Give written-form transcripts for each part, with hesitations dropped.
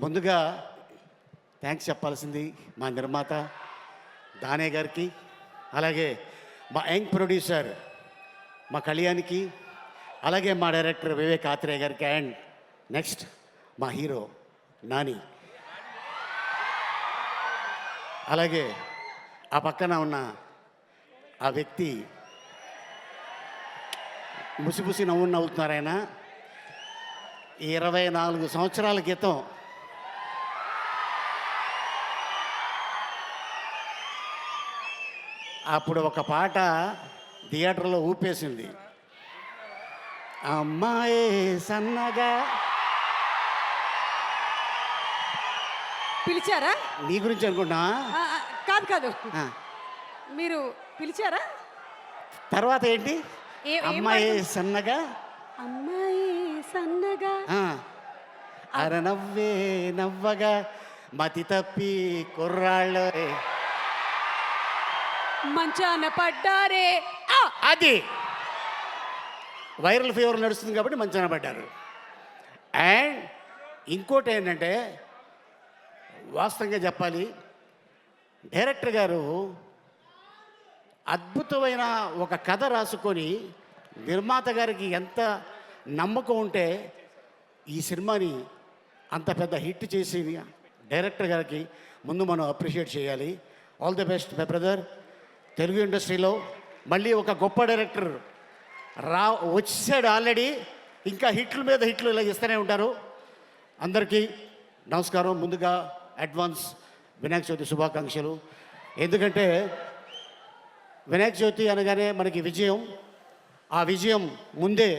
ముందుగా థ్యాంక్స్ చెప్పాల్సింది మా నిర్మాత దానే గారికి, అలాగే మా యంగ్ ప్రొడ్యూసర్ మా కళ్యాణ్కి, అలాగే మా డైరెక్టర్ వివేక్ ఆత్రేయ గారికి, అండ్ నెక్స్ట్ మా హీరో నాని, అలాగే ఆ పక్కన ఉన్న ఆ వ్యక్తి ముసిముసి నవ్వుతున్నారు. ఆయన 24 సంవత్సరాల క్రితం అప్పుడు ఒక పాట థియేటర్లో ఊపేసింది. అమ్మాయే సన్నగా. పిలిచారా? నీ గురించి అనుకుంటా. కాదు కాదు, మీరు పిలిచారా? తర్వాత ఏంటి? అమ్మాయి సన్నగా, అమ్మాయి సన్నగా, అర నవ్వే నవ్వగా, మతి తప్పి కుర్రాళ్ళు మంచాన పడ్డారే. అది వైరల్ ఫీవర్ నడుస్తుంది కాబట్టి మంచాన పడ్డారు. అండ్ ఇంకోటి ఏంటంటే, వాస్తవంగా చెప్పాలి, డైరెక్టర్ గారు అద్భుతమైన ఒక కథ రాసుకొని నిర్మాత గారికి ఎంత నమ్మకం ఉంటే ఈ సినిమాని అంత పెద్ద హిట్ చేసి డైరెక్టర్ గారికి ముందు మనం అప్రిషియేట్ చేయాలి. All the best my brother. Telugu ఇండస్ట్రీలో మళ్ళీ ఒక గొప్ప డైరెక్టర్ వచ్చాడు ఆల్రెడీ. ఇంకా హిట్లు మీద హిట్లు ఇలా ఇస్తూనే ఉంటారు. అందరికీ నమస్కారం. ముందుగా అడ్వాన్స్ వినాయక చవితి శుభాకాంక్షలు. ఎందుకంటే వినాయక చవితి అనగానే మనకి విజయం, ఆ విజయం ముందే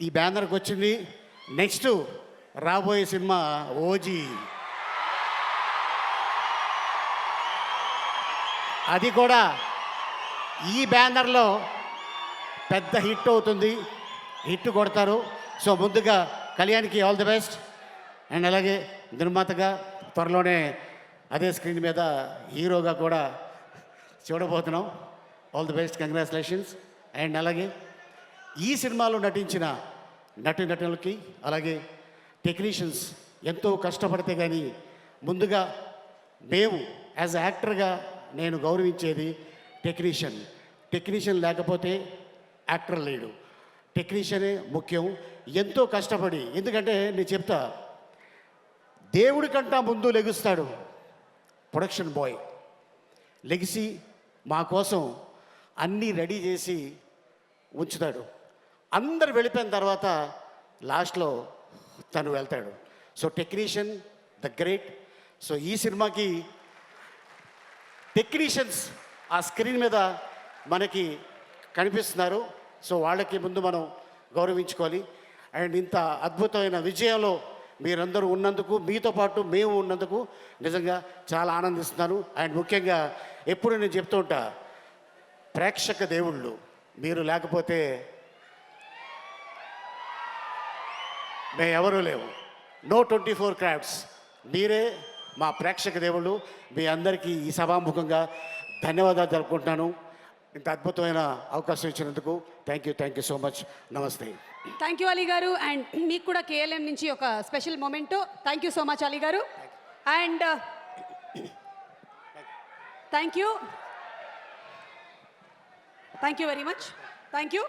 ఈ బ్యానర్కి వచ్చింది. నెక్స్ట్ రాబోయే సినిమా ఓజీ, అది కూడా ఈ బ్యానర్లో పెద్ద హిట్ అవుతుంది, హిట్ కొడతారు. సో ముందుగా కళ్యాణ్కి ఆల్ ది బెస్ట్. అండ్ అలాగే నిర్మాతగా త్వరలోనే అదే స్క్రీన్ మీద హీరోగా కూడా చూడబోతున్నాం. All the best, congratulations. And అలాగే ఈ సినిమాలో నటించిన నటులకి, అలాగే టెక్నీషియన్స్ ఎంతో కష్టపడితే కానీ ముందుగా మేము యాజ్ యాక్టర్గా నేను గౌరవించేది టెక్నీషియన్ లేకపోతే యాక్టర్ లేడు. టెక్నీషియనే ముఖ్యం. ఎంతో కష్టపడి, ఎందుకంటే నేను చెప్తా, దేవుడి కంటా ముందు లెగుస్తాడు ప్రొడక్షన్ బాయ్. లెగిసి మా కోసం అన్నీ రెడీ చేసి ఉంచుతాడు. అందరు వెళ్ళిపోయిన తర్వాత లాస్ట్లో తను వెళ్తాడు. So technician the great. So ఈ సినిమాకి టెక్నీషియన్స్ ఆ స్క్రీన్ మీద మనకి కనిపిస్తున్నారు. సో వాళ్ళకి ముందు మనం గౌరవించుకోవాలి. అండ్ ఇంత అద్భుతమైన విజయంలో మీరందరూ ఉన్నందుకు, మీతో పాటు మేము ఉన్నందుకు నిజంగా చాలా ఆనందిస్తున్నాను. అండ్ ముఖ్యంగా ఎప్పుడు నేను చెప్తూ ఉంటా, ప్రేక్షక దేవుళ్ళు మీరు లేకపోతే మేము ఎవరూ లేవు. నో 24 క్రాఫ్ట్స్, మీరే మా ప్రేక్షక దేవుళ్ళు. మీ అందరికీ ఈ సభాముఖంగా ధన్యవాదాలు తెలుపుకుంటున్నాను. ఇంత అద్భుతమైన అవకాశం ఇచ్చినందుకు థ్యాంక్ యూ సో మచ్. నమస్తే. Thank you Ali garu. And మీకు కూడా కేఎల్ఎం నుంచి ఒక special moment. Thank you so much Ali garu. And thank you very much. Thank you.